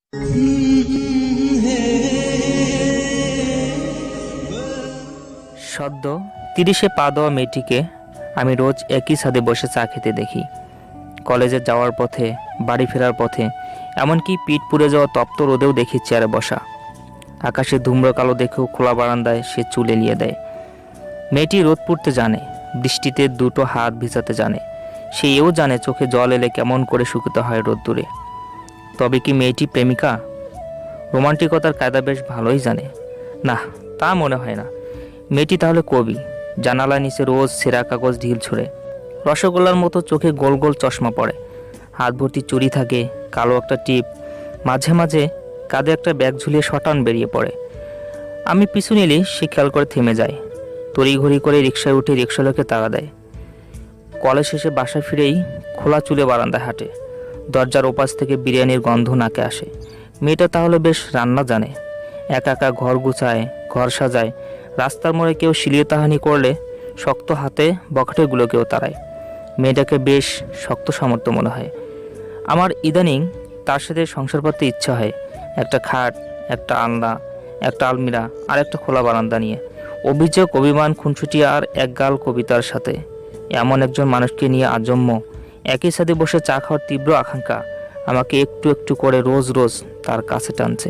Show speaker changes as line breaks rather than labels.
সদ্য 30-এ পা দেওয়া মেয়েটিকে আমি রোজ একই ছাদে বসে চা খেতে দেখি। কলেজে যাওয়ার পথে, বাড়ি ফেরার পথে, এমনকি পিঠ পুড়ে যাওয়া তপ্ত রোদেও দেখি চেয়ারে বসা। আকাশে ধূম্র কালো দেখেও খোলা বারান্দায় সে চুল এলিয়ে দেয়। মেয়েটি রোদ পুড়তে জানে, বৃষ্টিতে দুটো হাত ভিজাতে জানে, সে এও জানে চোখে জল এলে কেমন করে শুকাতে হয় রোদ্দুরে। তবে কি মেয়েটি প্রেমিকা? রোমান্টিকতার কায়দা বেশ ভালোই জানে। না, তা মনে হয় না। মেয়েটি তাহলে কবি। জানালা নিচে রোজ ছেঁড়া কাগজ ঢিল ছুঁড়ে, রসগোল্লার মতো চোখে গোল গোল চশমা পড়ে, হাত ভর্তি চুড়ি থাকে, কালো একটা টিপ, মাঝে মাঝে কাঁধে একটা ব্যাগ ঝুলিয়ে শটান বেরিয়ে পড়ে। আমি পিছু নিলেই সে খেয়াল করে থেমে যায়, তড়িঘড়ি করে রিকশায় উঠে রিকশালোকে তাড়া দেয়। কলেজ শেষে বাসা ফিরেই খোলা চুলে বারান্দায় হাঁটে। দরজার ওপাশ থেকে বিরিয়ানির গন্ধ নাকে আসে। মেয়েটা তাহলে বেশ রান্না জানে। একা একা ঘর গুছায়, ঘর সাজায়, রাস্তার মোড়ে কেউ শিলিয়তাহানি করলে শক্ত হাতে বখাটেগুলোকেও তাড়ায়। মেয়েটাকে বেশ শক্ত সামর্থ্য মনে হয় আমার। ইদানিং তার সাথে সংসার করতে ইচ্ছা হয়। একটা খাট, একটা আলনা, একটা আলমিরা আর একটা খোলা বারান্দা নিয়ে, অভিযোগ, অভিমান, খুনসুটি আর একগাল কবিতার সাথে এমন একজন মানুষকে নিয়ে আজন্ম একই সাথে বসে চা খাওয়ার তীব্র আকাঙ্ক্ষা আমাকে একটু একটু করে রোজ রোজ তার কাছে টানছে।